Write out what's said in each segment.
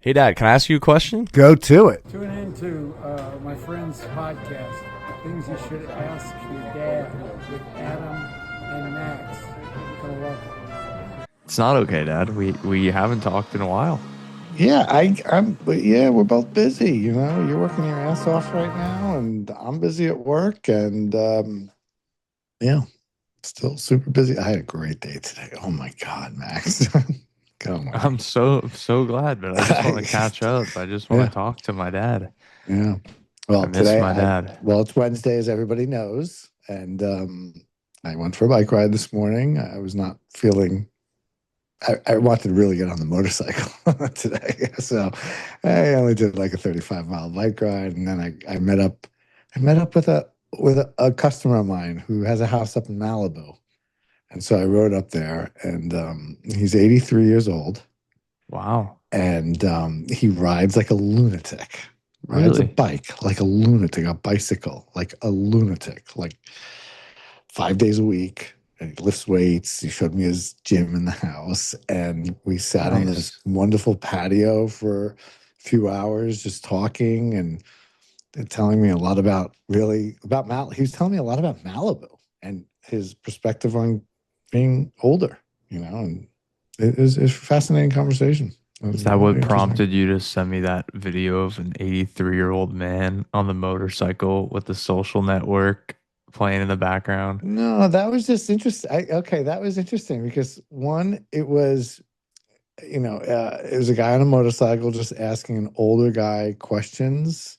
Hey, Dad, can I ask you a question? Go to it. Tune into my friend's podcast, Things You Should Ask Your Dad with Adam and Max. You're gonna love it. It's not okay, Dad. We haven't talked in a while. Yeah, but yeah, we're both busy. You're working your ass off right now, and I'm busy at work, and yeah, still super busy. I had a great day today. Oh my God, Max. Come I'm on. so glad, but I just want to catch up. I just want Yeah, to talk to my dad. yeah. I Well, miss today my dad. it's Wednesday, as everybody knows, and I went for a bike ride this morning. I was not feeling. I wanted to really get on the motorcycle today. So I only did like a 35-mile bike ride. And then I met up with a customer of mine who has a house up in Malibu. And so I rode up there, and he's 83 years old, Wow. and he rides like a lunatic, rides a Really? bike like a lunatic, a bicycle like a lunatic, like 5 days a week. And he lifts weights. He showed me his gym in the house, and we sat on this Nice. wonderful patio for a few hours just talking and telling me a lot about Mal. He was telling me a lot about Malibu and his perspective on being older, and it was a fascinating conversation. It was Is that what really interesting. prompted you to send me that video of an 83-year-old man on the motorcycle with the social network playing in the background? No, that was just interesting. Okay, that was interesting because one, it was a guy on a motorcycle just asking an older guy questions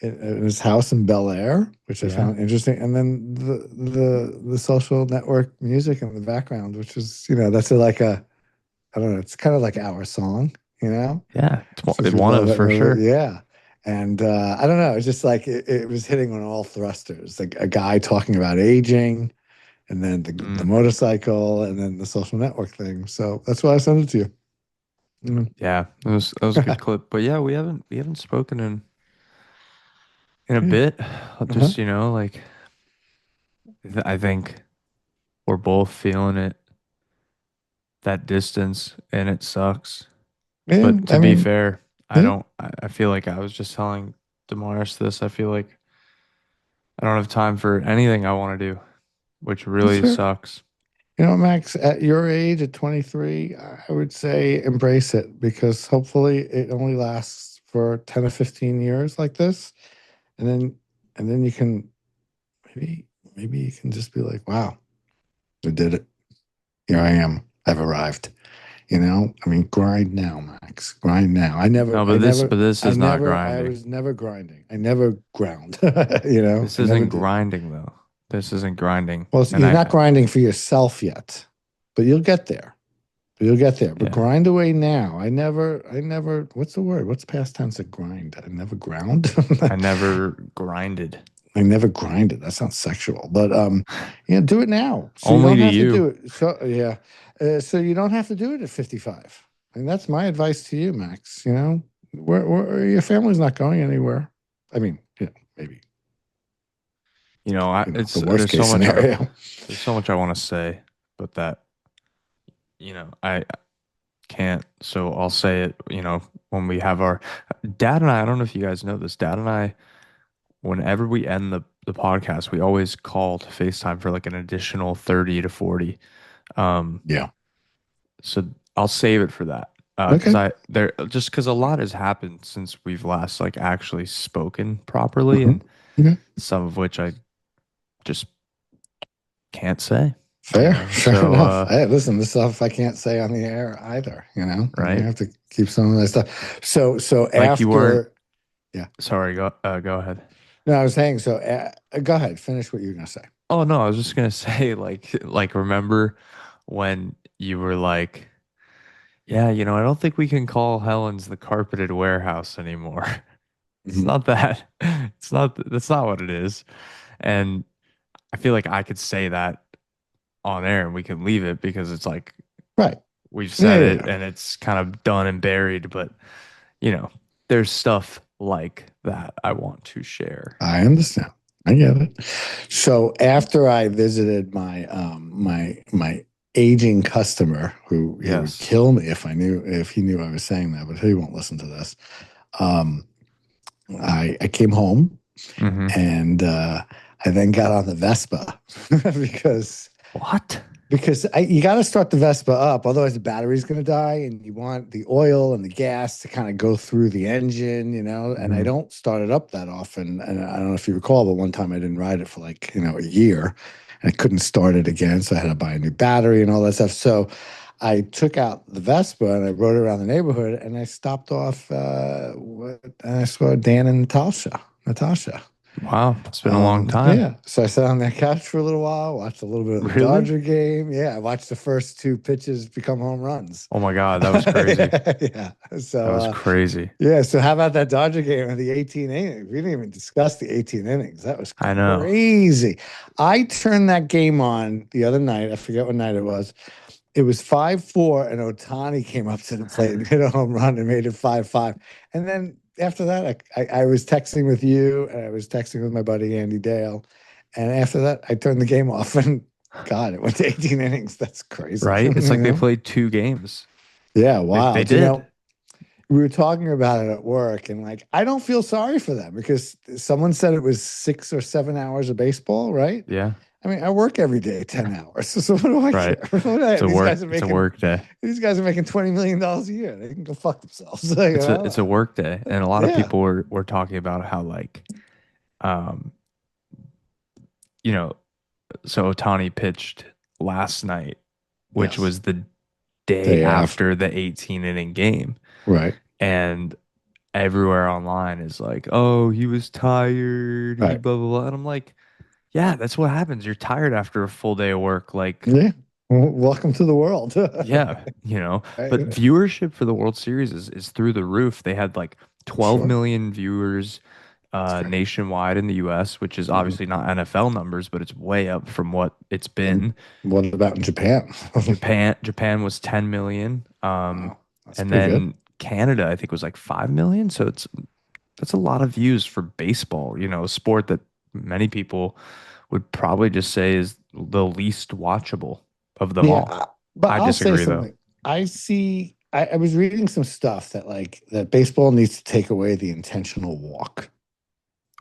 in his house in Bel Air, which I Yeah. found interesting. And then the social network music in the background, which is, that's like I don't know, it's kind of like our song, Yeah. since we One love of it. for sure. Yeah. And I don't know, it's just like it was hitting on all thrusters, like a guy talking about aging, and then the Mm, motorcycle, and then the social network thing. So that's why I sent it to you. yeah, that was a good clip. But yeah, we haven't spoken in a Yeah. bit. Uh-huh. Just, like I think we're both feeling it, that distance, and it sucks. Yeah. But to I be mean, fair, yeah, I feel like I was just telling Damaris this. I feel like I don't have time for anything I want to do, which that's really fair. sucks. Max, at your age, at 23, I would say embrace it, because hopefully it only lasts for 10 or 15 years like this. And then you can maybe, maybe you can just be like, wow, I did it. Here I am. I've arrived. I mean, grind now, Max. Grind now. No, but this is not I grinding. was never grinding. I never ground. This I never isn't did. grinding though. This isn't grinding. Well, And you're not grinding for yourself yet, but you'll get there. You'll get there. But yeah, grind away now. I never, what's the word? What's past tense of grind? I never ground. I never grinded. I never grinded. That sounds sexual. But do it now. So you Only don't to have to do you. it. So yeah. So you don't have to do it at 55. And that's my advice to you, Max. Where your family's not going anywhere. I mean, maybe, the worst There's so case much scenario. there's so much I want to say, but that I can't. So I'll say it, when we have our dad and I don't know if you guys know this, dad and I, whenever we end the podcast, we always call to FaceTime for like an additional 30 to 40. Um, Yeah. so I'll save it for that. Because Okay. because a lot has happened since we've last like actually spoken properly, Mhm. and Okay. some of which I just can't say, Fair. Fair So enough. Hey, listen, this stuff I can't say on the air either. You right, have to keep some of that stuff. So like you weren't. after, yeah. Sorry, go ahead. No, I was saying, so go ahead, finish what you're gonna say. Oh no, I was just gonna say remember when you were like, yeah, I don't think we can call Helen's the carpeted warehouse anymore. It's Mhm. not that. That's not what it is. And I feel like I could say that on air and we can leave it because it's like Right. we've Yeah, said yeah, it yeah. and it's kind of done and buried, but you know, there's stuff like that I want to share. I understand. I get it. So after I visited my aging customer who he would Yes. kill me if he knew I was saying that, but he won't listen to this. Um, I came home Hmm. and I then got on the Vespa because What? you got to start the Vespa up, otherwise the battery's going to die, and you want the oil and the gas to kind of go through the engine, And I Hmm. don't start it up that often, and I don't know if you recall, but one time I didn't ride it for like a year, and I couldn't start it again, so I had to buy a new battery and all that stuff. So I took out the Vespa and I rode it around the neighborhood, and I stopped off. And I saw Dan and Natasha. Wow. It's been a long time. Yeah. So I sat on that couch for a little while, watched a little bit of the Really? Dodger game. Yeah, I watched the first two pitches become home runs. Oh my God, that was crazy. Yeah. That So was crazy. yeah. So how about that Dodger game and the 18 innings? We didn't even discuss the 18 innings. That was I know. crazy. I turned that game on the other night. I forget what night it was. It was 5-4, and Ohtani came up to the plate and hit a home run and made it 5-5. And then after that, I was texting with you, and I was texting with my buddy Andy Dale. And after that, I turned the game off, and God, it went to 18 innings. That's crazy, Right? It's like they played two games. Yeah, They wild. did. We were talking about it at work, and like, I don't feel sorry for them because someone said it was 6 or 7 hours of baseball, right? Yeah. I mean, I work every day 10 hours. So what do I Right. care? These guys are It's a making work day. $20 million a year. They can go fuck themselves. It's a work day. And a lot of Yeah. people were talking about how like um you know, so Otani pitched last night, which Yes. was the day Day after. after the 18 inning game. Right. And everywhere online is like, oh, he was tired, he Right. blah blah blah. And I'm like, yeah, that's what happens. You're tired after a full day of work. Like, Yeah. Welcome to the world. yeah, but Right. viewership for the World Series is through the roof. They had like 12 Sure. million viewers That's great. nationwide in the US, which is Mhm. obviously not NFL numbers, but it's way up from what it's And been. what about in Japan? Japan was 10 million. Wow. That's And pretty good. then Canada, I think was like 5 million. So that's a lot of views for baseball, a sport that many people would probably just say is the least watchable of them Yeah. all. But I I'll say disagree though. something. I was reading some stuff that like that baseball needs to take away the intentional walk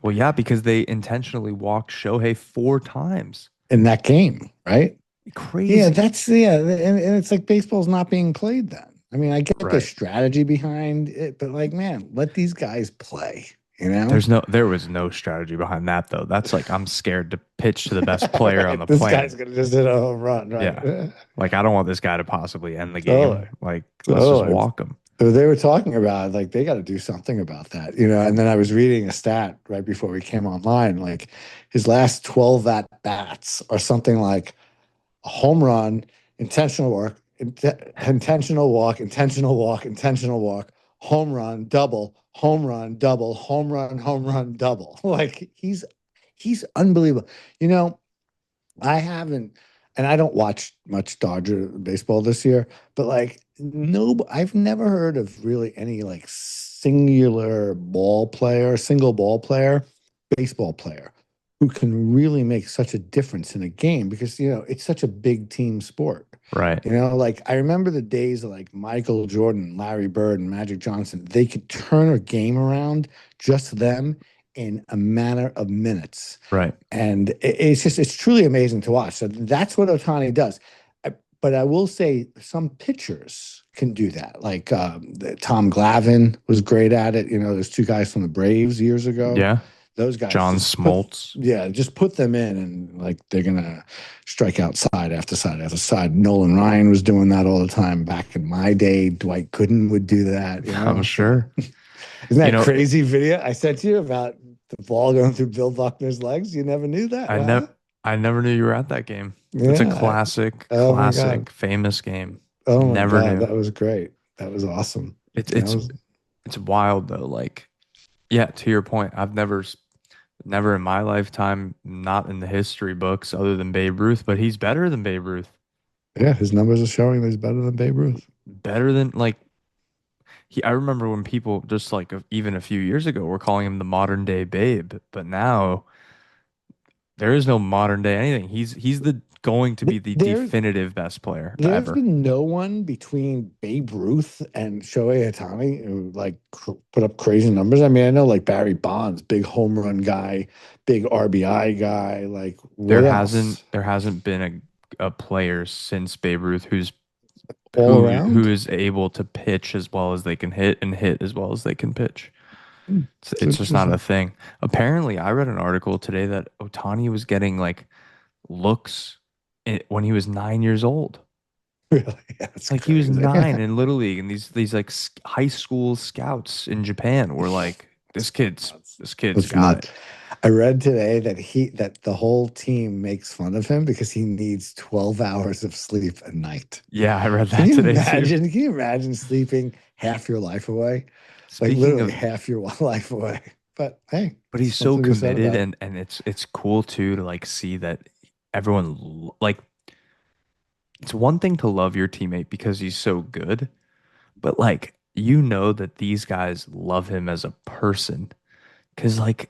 Well, yeah, because they intentionally walked Shohei 4 times. in that game, right? Yeah, Crazy. and it's like baseball's not being played then. I mean, I get the Right. strategy behind it, but like, man, let these guys play, you know? There was no strategy behind that though. That's like I'm scared to pitch to the best player on the This guy's planet. gonna just hit a home run, right? Yeah. Like I don't want this guy to possibly end the Totally. game. Like let's just Totally. walk him. So they were talking about like they got to do something about that. And then I was reading a stat right before we came online, like his last 12 at bats or something like a home run, intentional work, intentional walk, intentional walk, intentional walk, home run, double, home run, double, home run, double. Like he's unbelievable. You know, I haven't, and I don't watch much Dodger baseball this year, but like no, I've never heard of really any like single ball player, baseball player who can really make such a difference in a game because it's such a big team sport. Right. Like I remember the days of like Michael Jordan, Larry Bird, and Magic Johnson. They could turn a game around, just them, in a matter of minutes. Right. And it's truly amazing to watch. So that's what Ohtani does. But I will say some pitchers can do that. Like Tom Glavine was great at it. There's two guys from the Braves years ago. Yeah. Those guys John Smoltz. just put them in, and like they're gonna strike out side after side after side. Nolan Ryan was doing that all the time back in my day. Dwight Gooden would do that. I'm So sure. isn't You that know, crazy video I sent you about the ball going through Bill Buckner's legs? You never knew that, I huh? never I never knew you were at that game. It's a Yeah. Oh my God. famous game. Oh my Never God. knew. That was great. That was awesome. It's That it's was it's wild though. Like, yeah, to your point, I've never in my lifetime, not in the history books other than Babe Ruth, but he's better than Babe Ruth. yeah. His numbers are showing that he's better than Babe Ruth. Better than like I remember when people just like even a few years ago were calling him the modern day Babe, but now There is no modern day anything. He's the going to be the There, definitive best player there's ever. been no one between Babe Ruth and Shohei Ohtani who like put up crazy numbers. I mean, I know like Barry Bonds, big home run guy, big RBI guy. Like, what else? There hasn't been a player since Babe Ruth All who around? is able to pitch as well as they can hit and hit as well as they can pitch. Hmm, it's It's just not a interesting. thing. Apparently, I read an article today that Ohtani was getting like looks when he was 9 years old. Really, that's Like he was crazy. 9 in Little League, and these like high school scouts in Japan were like, Nuts. this kid's That's got nuts. it. I read today that the whole team makes fun of him because he needs 12 hours of sleep a night. Yeah, I read Can that you today too. imagine? Can you imagine sleeping half your life away? Like Speaking literally of, half your life away. But hey, but there's he's so something to be said committed, about it. and it's cool too to like see that everyone like it's one thing to love your teammate because he's so good, but like you know that these guys love him as a person. Cause like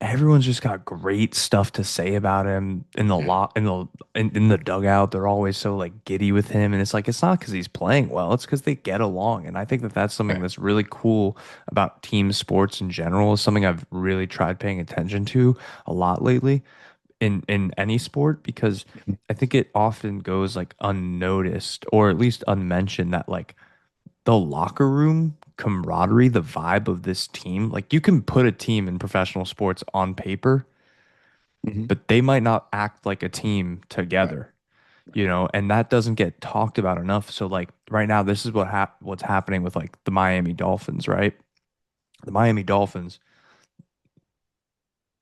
everyone's just got great stuff to say about him in the Yeah. lot in the dugout. They're always so like giddy with him, and it's like it's not because he's playing well. It's because they get along, and I think that that's something Right. that's really cool about team sports in general. Is something I've really tried paying attention to a lot lately in any sport because I think it often goes like unnoticed or at least unmentioned that like the locker room camaraderie, the vibe of this team, like you can put a team in professional sports on paper, Mhm. but they might not act like a team Right. together, and that doesn't get talked about enough. So like right now, this is what's happening with like the Miami Dolphins, right? The Miami Dolphins,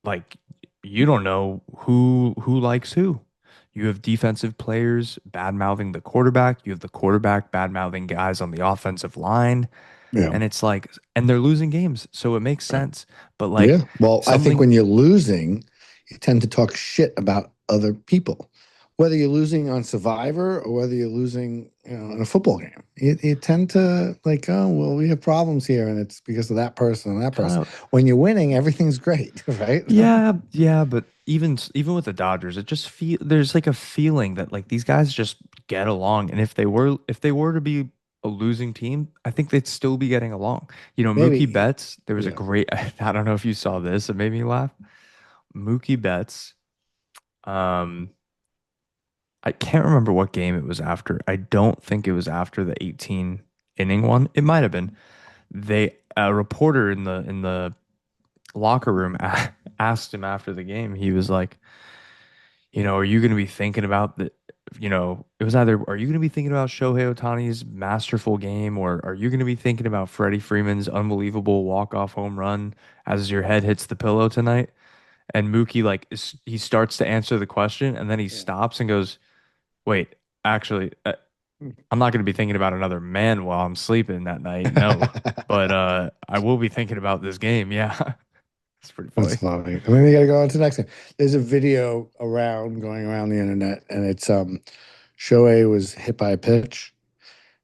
like you don't know who likes who. You have defensive players bad mouthing the quarterback. You have the quarterback bad mouthing guys on the offensive line. Yeah. And it's like, and they're losing games, so it makes Right. sense. But like Yeah. Well, I think something, when you're losing, you tend to talk shit about other people, whether you're losing on Survivor or whether you're losing, in a football game. You tend to like, oh, well, we have problems here, and it's because of that person and that kind person. of, When you're winning, everything's great, right? yeah, but even with the Dodgers, it just there's like a feeling that like these guys just get along, and if they were to be a losing team, I think they'd still be getting along. Mookie Maybe, Betts, there was a yeah. great, I don't know if you saw this, it made me laugh. Mookie Betts, um, I can't remember what game it was after. I don't think it was after the 18 inning one. It might have been. A reporter in the locker room asked him after the game. He was like, are you going to be thinking about it was either are you going to be thinking about Shohei Ohtani's masterful game or are you going to be thinking about Freddie Freeman's unbelievable walk-off home run as your head hits the pillow tonight? And Mookie he starts to answer the question and then he Yeah. stops and goes, "Wait, actually, I'm not going to be thinking about another man while I'm sleeping that night. No, but I will be thinking about this game. Yeah, it's pretty That's funny. funny. And then you got to go on to the next one. There's a video going around the internet, and it's Shohei was hit by a pitch,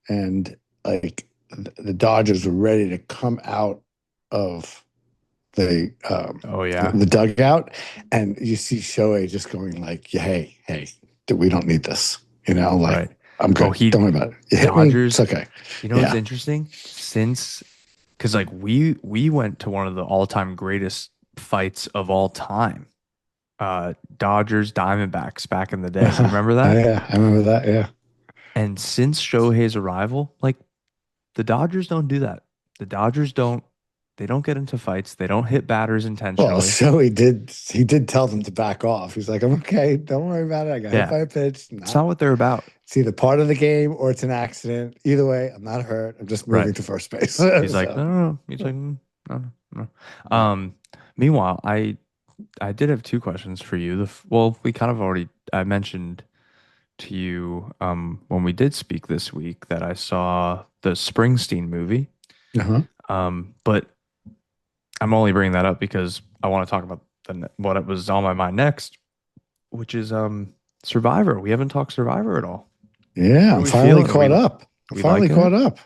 and like the Dodgers were ready to come out of the Oh yeah, the dugout, and you see Shohei just going like, yeah, hey, we don't need this. Like right. I'm Oh, good. Don't worry about it. You hit me, it's Dodgers. okay. You know what's Yeah. interesting? Because like we went to one of the all-time greatest fights of all time. Dodgers Diamondbacks back in the day. You remember Oh, that? yeah, I remember that. Yeah. And since Shohei's arrival, like the Dodgers don't do that. The Dodgers don't. They don't get into fights. They don't hit batters Well, intentionally. so he did tell them to back off. He's like, I'm okay. Don't worry about it. I got hit Yeah, by a pitch. it's Not not what they're about. It's either part of the game or it's an accident. Either way, I'm not hurt. I'm just Right. moving to first base. He's like, So no, no, no. He's like, no, no, no. Meanwhile, I did have two questions for you. Well, we kind of already I mentioned to you when we did speak this week that I saw the Springsteen movie. uh-huh. But I'm only bringing that up because I want to talk about what it was on my mind next, which is Survivor. We haven't talked Survivor at all. Yeah, What are I'm we finally feeling? caught up. I'm We finally liking it? caught up.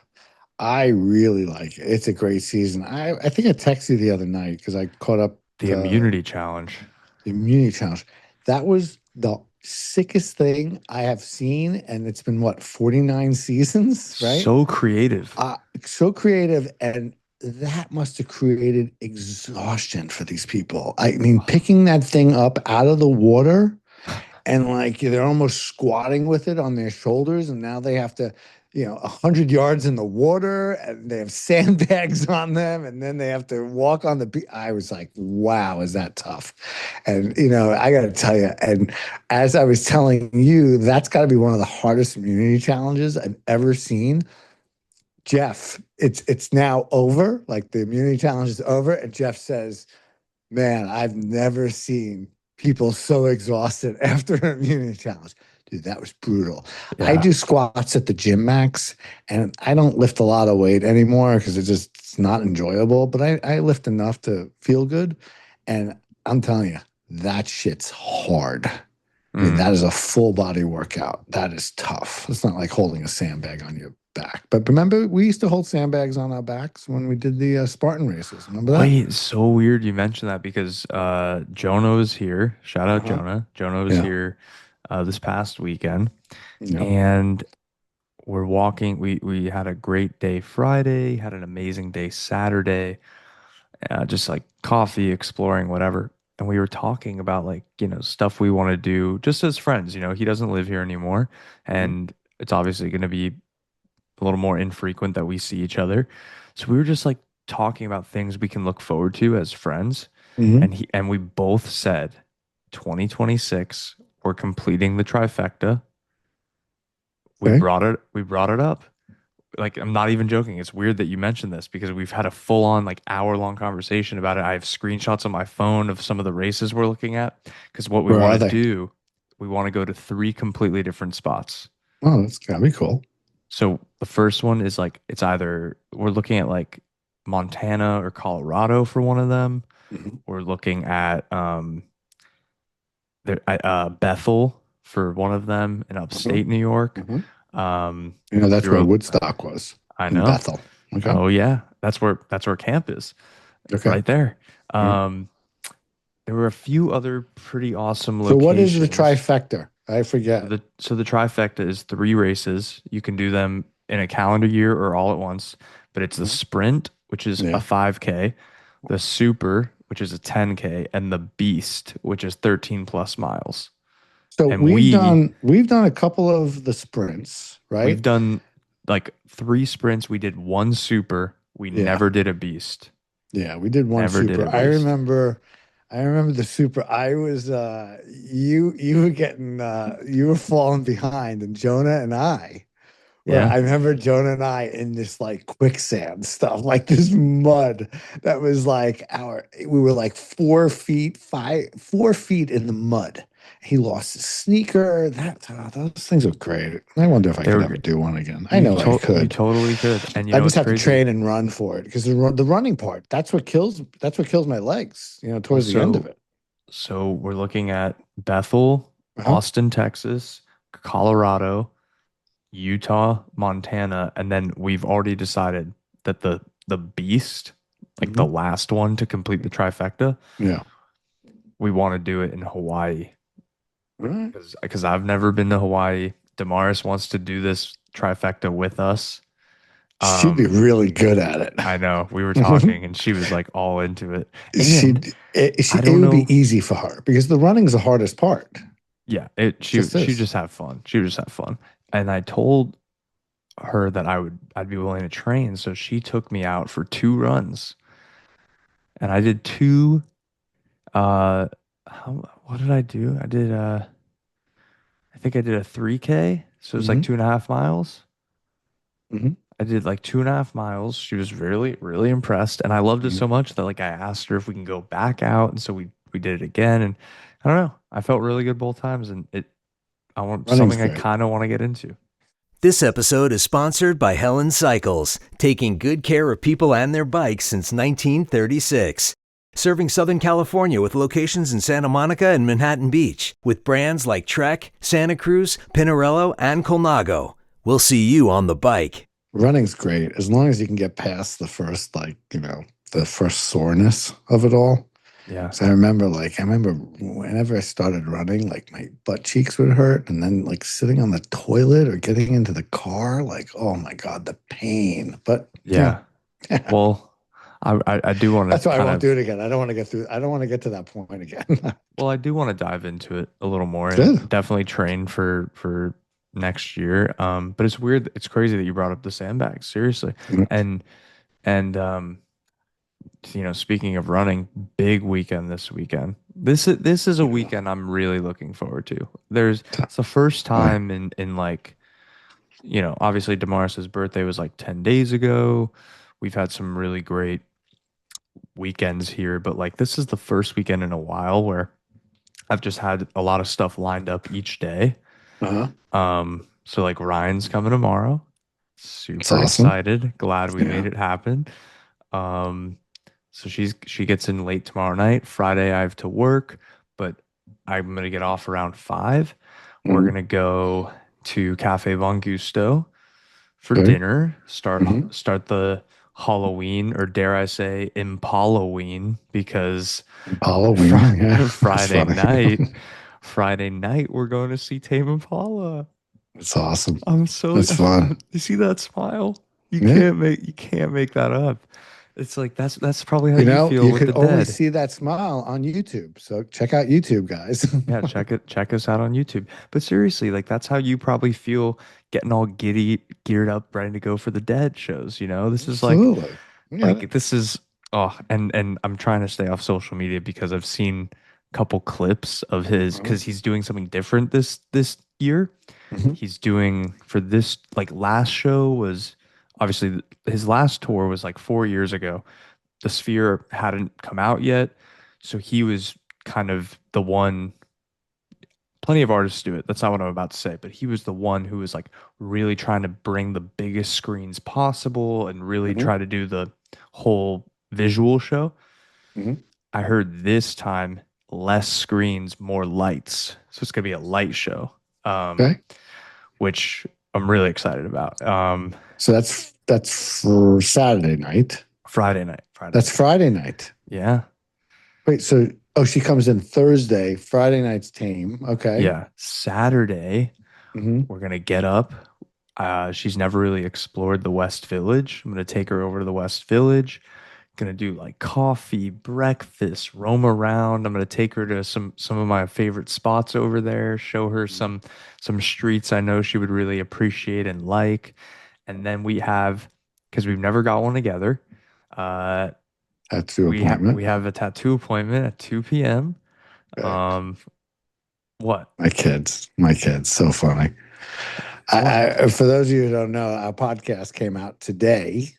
I really like it. It's a great season. I think I texted you the other night because I caught up The immunity challenge. the immunity challenge. That was the sickest thing I have seen, and it's been what, 49 seasons, right? So creative. So creative, and that must have created exhaustion for these people. I mean, picking that thing up out of the water and like they're almost squatting with it on their shoulders, and now they have to, 100 yards in the water, and they have sandbags on them, and then they have to walk on the beach. I was like, wow, is that tough? And I got to tell you, and as I was telling you, that's got to be one of the hardest immunity challenges I've ever seen. Jeff, it's now over. Like the immunity challenge is over, and Jeff says, "Man, I've never seen people so exhausted after an immunity challenge. Dude, that was brutal." I Yeah. do squats at the gym, Max, and I don't lift a lot of weight anymore because it's not enjoyable, but I lift enough to feel good. And I'm telling you, that shit's hard. I mean, Mm. that is a full body workout. That is tough. It's not like holding a sandbag on your back. But remember, we used to hold sandbags on our backs when we did the Spartan races. Remember that? Wait, so weird you mentioned that because Jonah was here. Shout out Uh-huh. Jonah. Jonah was Yeah. here this past weekend, Yeah. and we're walking. We had a great day Friday, had an amazing day Saturday, just like coffee, exploring, whatever. And we were talking about like, stuff we want to do just as friends. He doesn't live here anymore, Mhm. and it's obviously going to be a little more infrequent that we see each other. So we were just like talking about things we can look forward to as friends. Mhm. And we both said 2026, we're completing the trifecta. Okay. We brought it up. Like I'm not even joking. It's weird that you mentioned this because we've had a full on like hour long conversation about it. I have screenshots on my phone of some of the races we're looking at because what we Where want are to they? do, we want to go to three completely different spots. Oh, that's gotta be cool. So the first one is like it's either we're looking at like Montana or Colorado for one of them. Mhm. We're looking at Bethel for one of them in Mhm. upstate New York. Mhm. Um, That's we where were, Woodstock was, I in know. Bethel. Okay. Oh yeah, that's where camp is, Okay. right there. All right. There were a few other pretty awesome So what is the locations. trifecta? I forget. So the trifecta is three races. You can do them in a calendar year or all at once, but it's the Mhm. sprint, which is a Yeah. 5K, the super, which is a 10K, and the beast, which is 13 plus miles. So And we've done a couple of the sprints, we've right? done like three sprints. We did one super. We Yeah. never did a beast. Yeah, we did one Never did super. a I beast. remember I remember the super. I was you were getting you were falling behind, and Jonah and Yeah. I remember Jonah and I in this like quicksand stuff, like this mud that was like we were like 4 feet in the mud. He lost his sneaker. Those things are great. I wonder if I They could were ever do one again. I you know I to you could. totally could. And I just what's have to crazy? train and run for it because the running part, that's what kills my legs, Well, towards the end of so it. so we're looking at Bethel, Uh-huh. Austin, Texas, Colorado, Utah, Montana, and then we've already decided that the beast, like the Hmm. last one to complete the trifecta, Yeah. we want to do it in Hawaii All right. because I've never been to Hawaii. Damaris wants to do this trifecta with us. She'd be Um, really good at it. I know we were talking and she was like all into it. She And I it don't would be know. easy for her because the running's the hardest part. Yeah, It she just she is. just have fun. She would just have fun. And I told her that I'd be willing to train, so she took me out for two runs. And I did two what did I do? I think I did a 3K, so it's like Hmm. 2.5 miles. Hmm. I did like 2.5 miles. She was really, really impressed, and I loved it Hmm. so much that like I asked her if we can go back out, and so we did it again. And I don't know, I felt really good both times, and I want Running's something I great. kind of want to get into. This episode is sponsored by Helen Cycles, taking good care of people and their bikes since 1936. Serving Southern California with locations in Santa Monica and Manhattan Beach, with brands like Trek, Santa Cruz, Pinarello, and Colnago. We'll see you on the bike. Running's great as long as you can get past the first, the first soreness of it all. Yeah. So I remember whenever I started running, like my butt cheeks would hurt, and then like sitting on the toilet or getting into the car, like oh my God, the pain. But yeah, Yeah. Well, I do want to that's why I kind won't do of, it again. I don't want to get through. I don't want to get to that point again. well, I do want to dive into it a little more and Good. definitely train for next year. But it's weird. It's crazy that you brought up the sandbags, seriously. And and speaking of running, big weekend this weekend. This is a Yeah. weekend I'm really looking forward to. It's the first Definitely. time in like, obviously Damaris's birthday was like 10 days ago. We've had some really great weekends here, but like this is the first weekend in a while where I've just had a lot of stuff lined up each day. Uh-huh. So like Ryan's coming tomorrow. It's Super awesome. excited. Glad we made Yeah. it happen. Um, so she gets in late tomorrow night. Friday I have to work, but I'm gonna get off around 5. We're Mhm. gonna go to Cafe Von Gusto for Okay. dinner. Start Hmm. start the Halloween, or dare I say Impaloween, because Halloween. Fri Yeah. That's Friday funny. night, Friday night we're going to see Tame Impala. It's awesome. I'm so It's fun. you see that smile? Yeah. You can't make that up. It's like that's probably how You you know, feel you with could the only dead. see that smile on YouTube. So check out YouTube, guys. Yeah, check us out on YouTube. But seriously, like that's how you probably feel getting all giddy, geared up, ready to go for the dead shows, you know? This is Absolutely. Yeah. like this is oh, and I'm trying to stay off social media because I've seen a couple clips of his, Uh-huh. because he's doing something different this year. Mhm. He's doing for this, like last show was obviously his last tour was like 4 years ago. The Sphere hadn't come out yet, so he was kind of the one. Plenty of artists do it. That's not what I'm about to say, but he was the one who was like really trying to bring the biggest screens possible and really Mhm. try to do the whole visual show. Mhm. I heard this time less screens, more lights. So it's gonna be a light show, um, Okay. which I'm really excited about. So that's for Saturday night. Friday night, Friday That's night. Friday night. Yeah, Wait, so oh, she comes in Thursday. Friday night's tame. Okay. yeah. Saturday, Hmm. we're gonna get up. She's never really explored the West Village. I'm gonna take her over to the West Village. Gonna do like coffee, breakfast, roam around. I'm gonna take her to some of my favorite spots over there, show her some streets I know she would really appreciate and like. And then we have, because we've never got one together, uh, Tattoo appointment. we have a tattoo appointment at 2 p.m. Okay. Um, what? My kids, so funny. What? For those of you who don't know, our podcast came out today,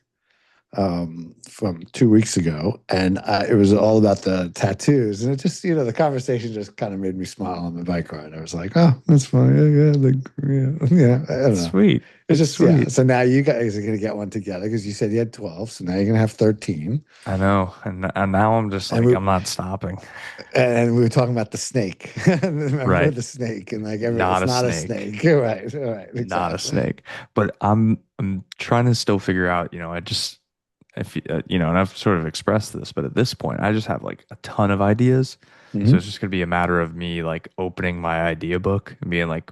from 2 weeks ago, and it was all about the tattoos, and it just, the conversation just kind of made me smile on the bike ride. I was like, oh, that's funny. Yeah, yeah, yeah. I don't It's know. sweet. It's It's just, yeah. sweet. So now you guys are gonna get one together because you said you had 12, so now you're gonna have 13. I know, and now I'm just And like we I'm not stopping. and we were talking about the snake. Remember Right. the snake, and like Not it's a not a snake. snake. Right, right, Not a exactly. snake. But I'm trying to still figure out, I just if and I've sort of expressed this, but at this point, I just have like a ton of ideas. So it's Hmm. just gonna be a matter of me like opening my idea book and being like,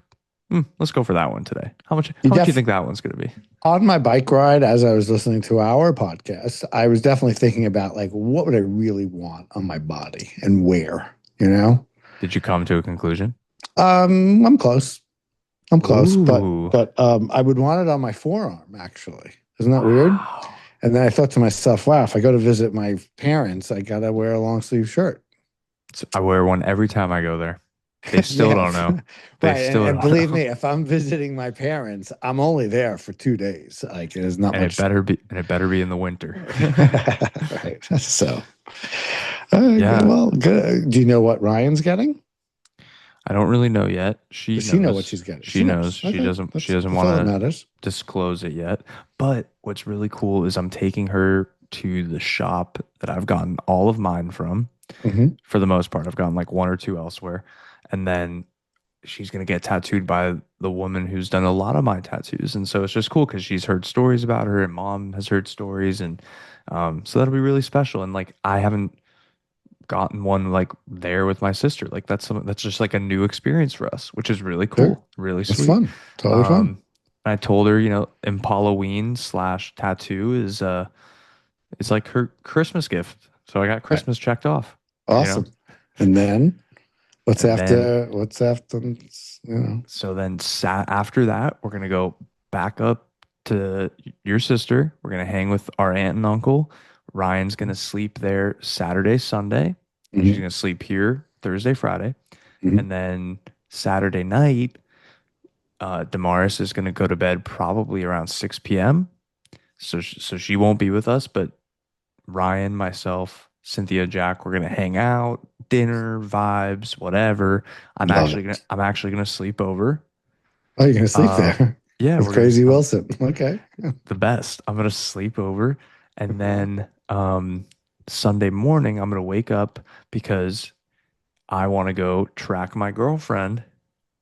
let's go for that one today. You How much do you def think that one's gonna be? On my bike ride, as I was listening to our podcast, I was definitely thinking about like what would I really want on my body and where, you know? Did you come to a conclusion? I'm close. I'm close, but Ooh. I would want it on my forearm actually. Isn't that weird? Wow. And then I thought to myself, wow, if I go to visit my parents, I gotta wear a long sleeve shirt. I wear one every time I go there. They still Yeah, don't know. They right. And, still and don't believe know. me, if I'm visiting my parents, I'm only there for 2 days. Like there's not much. And it better be in the winter. Right. So, good. Yeah. Well, good. Do you know what Ryan's getting? I don't really know yet. She Does she know what knows. she's getting? She She knows. knows. Okay, She that's doesn't that's want all that to matters. disclose it yet. But what's really cool is I'm taking her to the shop that I've gotten all of mine from. Hmm. For the most part, I've gotten like one or two elsewhere. And then she's gonna get tattooed by the woman who's done a lot of my tattoos. And so it's just cool because she's heard stories about her and mom has heard stories, and so that'll be really special. And like I haven't gotten one like there with my sister. Like that's just like a new experience for us, which is really Sure. cool, really It's sweet. fun. Totally fun. Um, I told her, Impalaween slash tattoo is it's like her Christmas gift. So I got Right. Christmas checked off, Awesome. And then what's and then after, you know? so then after that, we're gonna go back up to your sister. We're gonna hang with our aunt and uncle. Ryan's gonna sleep there Saturday, Sunday. She's Mhm. gonna sleep here Thursday, Friday, Mhm. and then Saturday night, Damaris is gonna go to bed probably around 6 p.m. So she won't be with us, but Ryan, myself, Cynthia, Jack, we're gonna hang out, dinner, vibes, whatever. Love it. I'm actually gonna sleep over. Oh, you're gonna sleep there Yeah, with we're gonna. Crazy Wilson. Okay. The best. I'm gonna sleep over, and then Sunday morning I'm gonna wake up because I want to go track my girlfriend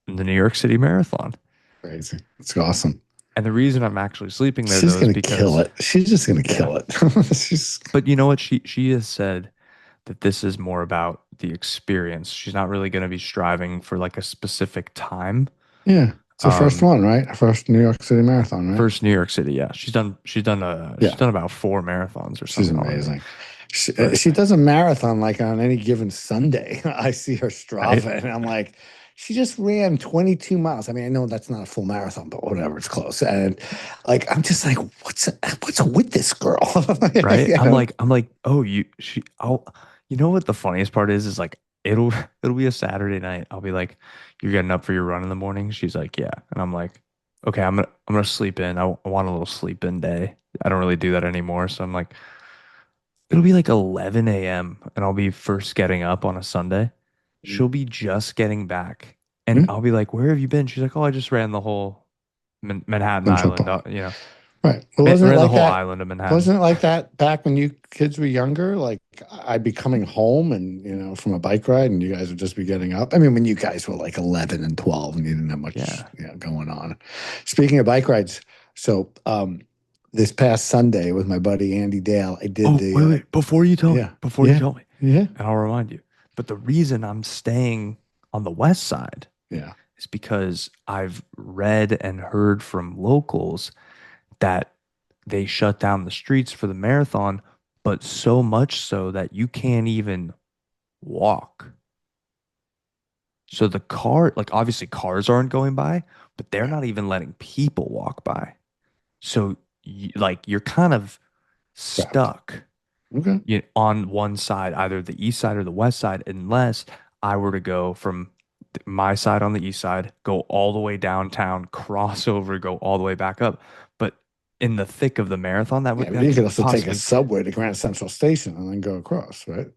in the New York City Marathon. Crazy. It's awesome. And the reason I'm actually sleeping there She's though is gonna kill because it. She's just gonna yeah. kill it. She's But you know what? She has said that this is more about the experience. She's not really gonna be striving for like a specific time. yeah. It's her first Um, one, right? Her first New York City marathon, right? First New York City, yeah. She's Yeah. done about 4 marathons or She's something already. amazing. But She does a marathon like on any given Sunday. I see her right? Strava and I'm like, she just ran 22 miles. I mean, I know that's not a full marathon, but whatever, it's close. And like, I'm just like, what's with this girl? Right? You I'm know? like, oh, you know what the funniest part is like it'll be a Saturday night. I'll be like, you're getting up for your run in the morning. She's like, yeah, and I'm like, okay, I'm gonna sleep in. I want a little sleep in day. I don't really do that anymore, so I'm like, it'll be like 11 a.m. and I'll be first getting up on a Sunday. She'll be just getting back, and Yeah, I'll be like, where have you been? She's like, oh, I just ran the whole Manhattan Central Island. Park. You know, Right. Well, wasn't it ran the like whole that? island of Manhattan. Wasn't it like that back when you kids were younger? Like I'd be coming home and, from a bike ride and you guys would just be getting up. I mean, when you guys were like 11 and 12 and you didn't have much, Yeah. going on. Speaking of bike rides, so this past Sunday with my buddy Andy Dale, I did Oh, wait, the, wait. Before you tell me, yeah, before you yeah, tell me, yeah, and I'll remind you. But the reason I'm staying on the west side yeah, is because I've read and heard from locals that they shut down the streets for the marathon, but so much so that you can't even walk. So the car, like obviously cars aren't going by, but they're right, not even letting people walk by. So like you're kind of trapped. stuck Okay. on one side, either the east side or the west side, unless I were to go from my side on the east side, go all the way downtown, cross over, go all the way back up. But in the thick of the marathon, Yeah, but that you could could also take a possibly, subway to Grand Central Station and then go across, right?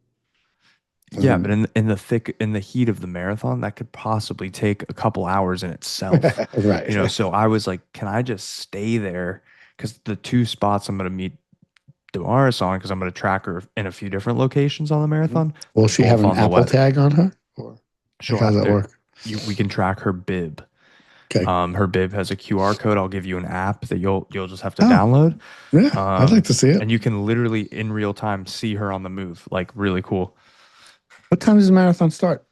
And yeah. But then, in the heat of the marathon, that could possibly take a couple hours in itself. right. So I was like, can I just stay there? Because the two spots I'm going to meet Damaris on, because I'm going to track her in a few different locations on the marathon. Will They're she have both an on the Apple west. tag on her? Or like, She'll how does have that to work? we can track her bib. Okay. Her bib has a QR code. I'll give you an app that you'll just have to Oh, download. yeah. I'd like to see it. And you can literally in real time see her on the move. Like really cool. What time does the marathon start?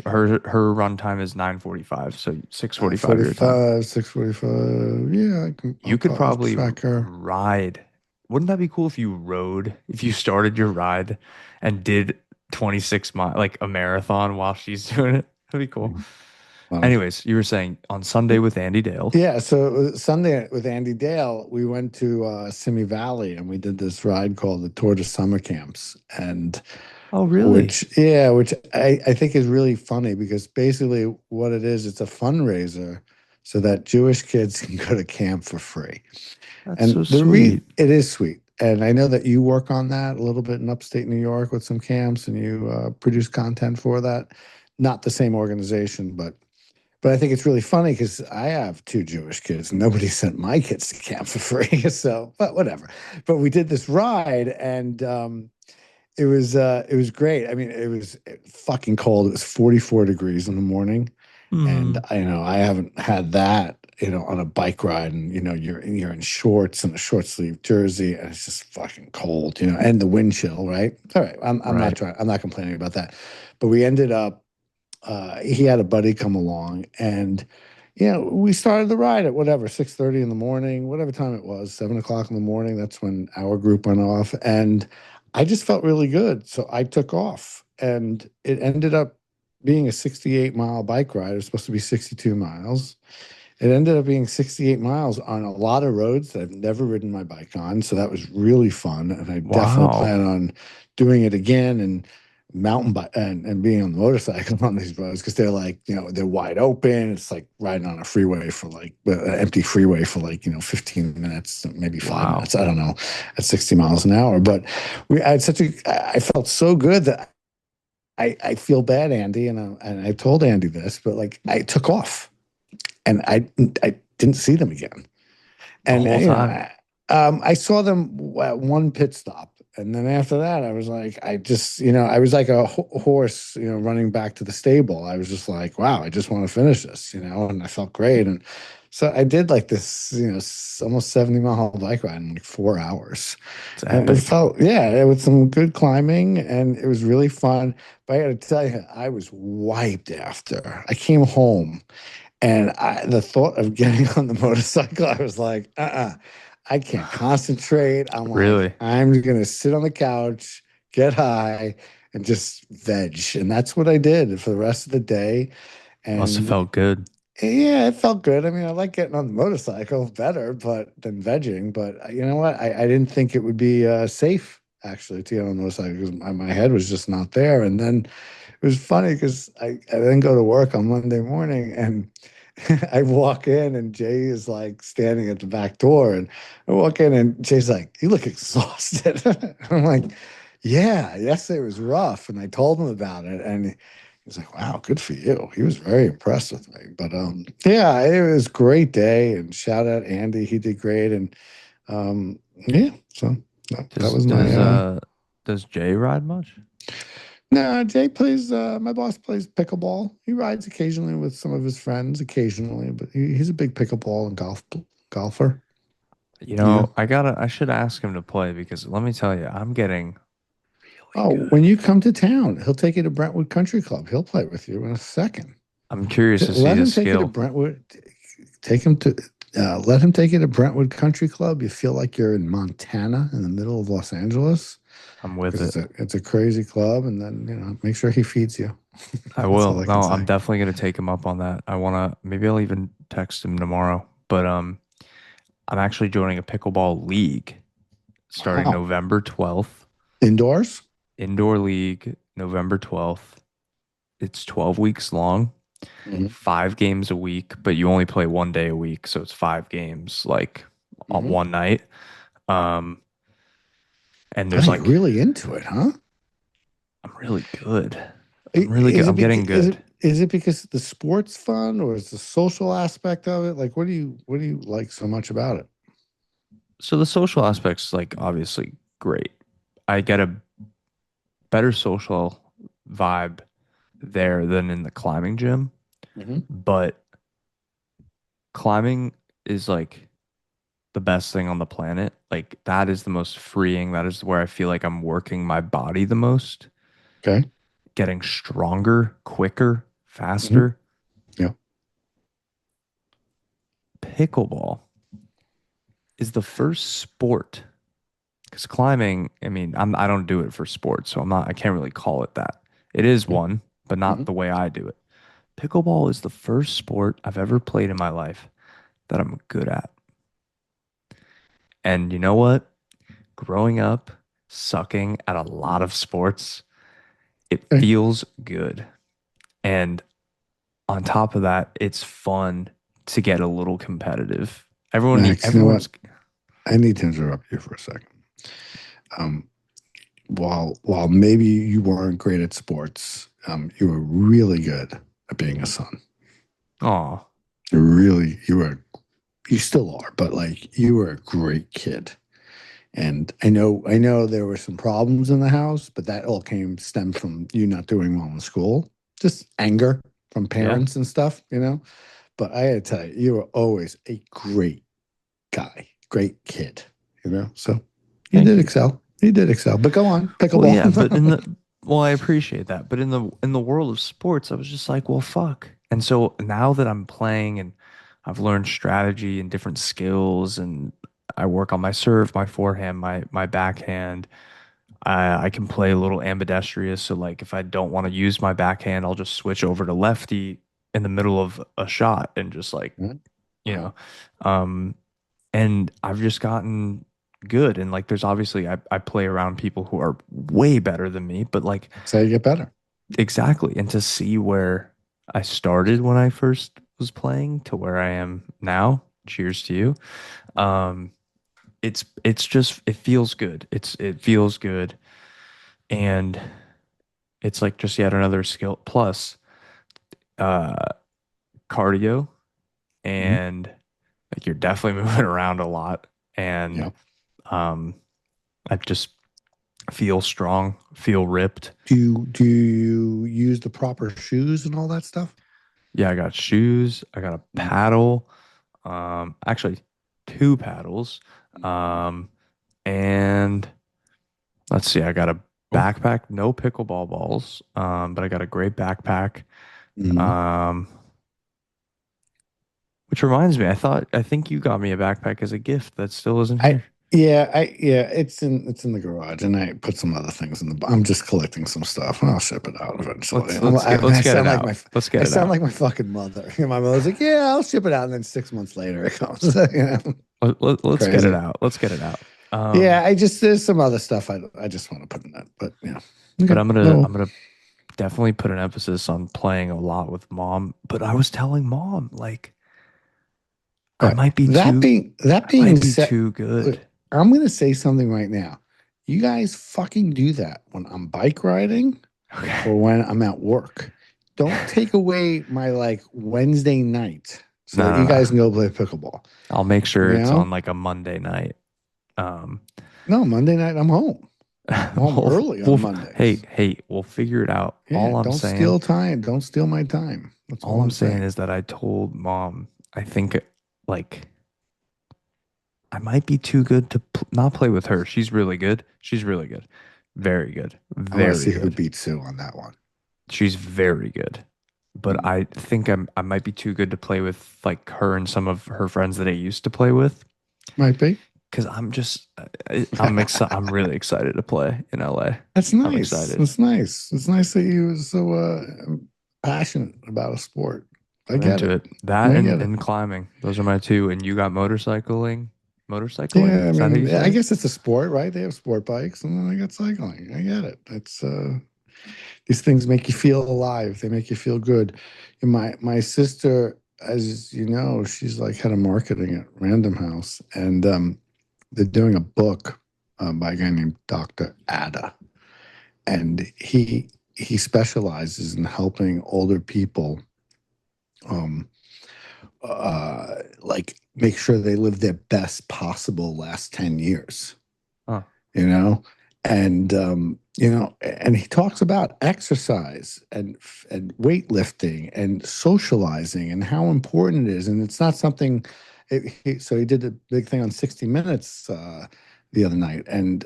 Her run time is 9:45, so 6:45 your time. 45, 6:45. Yeah, You could I'll probably track her. ride. Wouldn't that be cool if you rode, if you started your ride and did 26 mile like a marathon while she's doing it? That'd be cool. Well, Anyways, you were saying on Sunday with Andy Dale. yeah, so Sunday with Andy Dale, we went to Simi Valley and we did this ride called the Tour de Summer Camps. And Oh, really? which I think is really funny because basically what it is, it's a fundraiser so that Jewish kids can go to camp for free. That's And so sweet. it is sweet. And I know that you work on that a little bit in upstate New York with some camps and you produce content for that. Not the same organization, but I think it's really funny because I have two Jewish kids and nobody sent my kids to camp for free. So, but whatever. But we did this ride and it was great. I mean, it was fucking cold. It was 44 degrees in the morning. And Hmm. I haven't had that on a bike ride, and you're in shorts and a short sleeve jersey, and it's just fucking cold, and the wind chill, right? All right, Right. I'm not complaining about that, but we ended up. He had a buddy come along, and we started the ride at whatever 6:30 in the morning, whatever time it was, 7 o'clock in the morning. That's when our group went off, and I just felt really good, so I took off, and it ended up being a 68-mile bike ride. It was supposed to be 62 miles. It ended up being 68 miles on a lot of roads that I've never ridden my bike on. So that was really fun. And I definitely Wow. plan on doing it again, and mountain bike and being on the motorcycle on these roads, because they're like, they're wide open. It's like riding on a freeway for like an empty freeway for like, 15 minutes, maybe 5 minutes. Wow. I don't know, at 60 miles an hour. But I had I felt so good that I feel bad, Andy. And I told Andy this, but like I took off, and I didn't see them again. The And whole time. I saw them at one pit stop, and then after that, I was like, I was like a horse, running back to the stable. I was just like, wow, I just want to finish this, and I felt great. And so I did like this, almost 70-mile bike ride in like 4 hours, It's and it epic. felt, yeah, it was some good climbing, and it was really fun. But I got to tell you, I was wiped after. I came home, and the thought of getting on the motorcycle, I was like, I can't concentrate. I'm like, Really. I'm going to sit on the couch, get high, and just veg. And that's what I did for the rest of the day. Must have And felt good. yeah, it felt good. I mean, I like getting on the motorcycle better, but than vegging. But you know what? I didn't think it would be safe actually to get on the motorcycle, because my head was just not there. And then it was funny because I then go to work on Monday morning, and I walk in, and Jay is like standing at the back door, and I walk in, and Jay's like, "You look exhausted." I'm like, "Yeah, yesterday was rough," and I told him about it, and he's like, "Wow, good for you." He was very impressed with me, but yeah, it was a great day, and shout out Andy, he did great, and yeah, so that Does was my does uh does Jay ride much? no, Jay plays. My boss plays pickleball. He rides occasionally with some of his friends, occasionally, but he's a big pickleball and golfer. Yeah. I should ask him to play because let me tell you, I'm getting really Oh, when good. you come to town, he'll take you to Brentwood Country Club. He'll play with you in a second. I'm curious to see Let his him take you to skill. Brentwood. Take him to. Let him take you to Brentwood Country Club. You feel like you're in Montana, in the middle of Los Angeles, I'm with because it. it's a crazy club. And then make sure he feeds you. I That's all will. I can No, I'm say. definitely gonna take him up on that. Maybe I'll even text him tomorrow. But I'm actually joining a pickleball league starting Wow. November 12th. Indoors. Indoor league, November 12th. It's 12 weeks long, Hmm. 5 games a week, but you only play one day a week, so it's 5 games like on Hmm. one night. Um, and Oh, there's you're like really into it, huh? I'm really good. I'm really good. Is I'm it getting good. is it because the sports fun, or is the social aspect of it? Like, what do you like so much about it? So the social aspect's like obviously great. I get a better social vibe there than in the climbing gym, Hmm. but climbing is like the best thing on the planet. Like that is the most freeing. That is where I feel like I'm working my body the most, Okay. getting stronger, quicker, Hmm. faster. Yeah. Pickleball is the first sport because climbing, I mean, I don't do it for sport, so I can't really call it that. It is one, but not Hmm. the way I do it. Pickleball is the first sport I've ever played in my life that I'm good at. And you know what? Growing up, sucking at a lot of sports, it Okay. feels good. And on top of that, it's fun to get a little competitive. Max, you know what? Everyone's I need to interrupt you for a second. Um, while maybe you weren't great at sports, you were really good at being a son. oh, You still are, but like you were a great kid. And I know there were some problems in the house, but that all stemmed from you not doing well in school, just anger from yeah. parents and stuff. But I gotta tell you, you were always a great guy, great kid, you know. So you Thank did you. excel. You did excel. But go on, Well, yeah, but pickleball. I appreciate that. But in the world of sports, I was just like, well, fuck. And so now that I'm playing and I've learned strategy and different skills and I work on my serve, my forehand, my backhand, I can play a little ambidextrous. So like if I don't want to use my backhand, I'll just switch over to lefty in the middle of a shot and just like, you Wow. know, um, and I've just gotten good. And like, there's obviously, I play around people who are way better than me, but like, That's how you get better. exactly. And to see where I started when I first was playing to where I am now, cheers to you. Um, it's just, it feels good. It feels good. And it's like just yet another skill plus, uh, cardio Mhm. and like you're definitely moving around a lot. And, Yeah. um, I just feel strong, feel ripped. Do you use the proper shoes and all that stuff? Yeah, I got shoes, I got a Mm. paddle, actually two paddles. Um, and let's see, I got a Oh. backpack, no pickleball balls, but I got a great backpack. Mhm. Um, which reminds me, I think you got me a backpack as a gift that still isn't I here. yeah, it's in the garage, and I put some other things in the. I'm just collecting some stuff, and I'll ship it out eventually. Let's I get it sound like out. Let's get I it sound out. like my fucking mother. My mother's like, yeah, I'll ship it out, and then 6 months later it comes. Let's get it Crazy. out. Let's get it out. Yeah, I just there's some other stuff I just want to put in that, but yeah, But okay, no, I'm gonna definitely put an emphasis on playing a lot with mom. But I was telling mom, like, all right. That I being might be said, too good. I'm gonna say something right now. You guys fucking do that when I'm bike riding Okay. or when I'm at work. Don't take away my like Wednesday night so No, that no, you no. guys can go play pickleball. I'll make You sure it's on know? like a Monday night. Um, No, Monday night I'm home. I'm home early on Mondays. we'll figure it out. Yeah, don't steal time. Don't steal my time. That's All all I'm I'm saying saying. is that I told mom, I think like I might be too good to not play with her. She's really good. She's really good. Very good. I want to Very see who good. beats Sue on that one. She's very good. But Mm. I think I might be too good to play with like her and some of her friends that I used to play with Might be. because I'm really excited to play in LA. That's I'm nice. excited. That's nice. It's nice that you were so passionate about a sport. I I'm get into it. it. That I get it. and climbing. Those are my two. And you got motorcycling? Motorcycling? Yeah, I Is that how you mean, say I it? guess it's a sport, right? They have sport bikes, and then they got cycling. I get it. It's these things make you feel alive. They make you feel good. And my sister, as you know, she's like head of marketing at Random House, and they're doing a book by a guy named Dr. Ada, and he specializes in helping older people um, like make sure they live their best possible last 10 years, Oh, you know? And and he talks about exercise and weightlifting and socializing and how important it is. And it's not something so he did a big thing on 60 Minutes the other night, and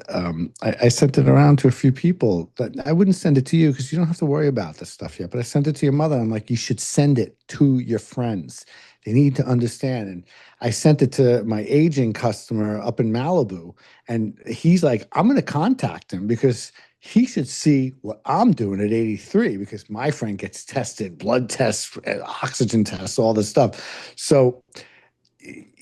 I sent it around to a few people. That I wouldn't send it to you because you don't have to worry about this stuff yet. But I sent it to your mother. I'm like, you should send it to your friends. They need to understand. And I sent it to my aging customer up in Malibu, and he's like, I'm going to contact him because he should see what I'm doing at 83 because my friend gets tested, blood tests, oxygen tests, all this stuff. So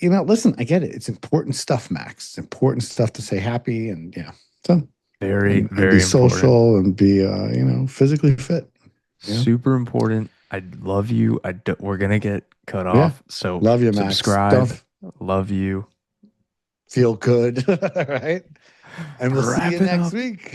listen, I get it. It's important stuff, Max. It's important stuff to say happy and yeah. So very, and be very important. social and be physically fit. Yeah. Super important. I love you. We're gonna get cut Yeah. off. So Love you, Max. subscribe. Don't Love you. feel good. Right. And we'll see you Wrap it next up. week.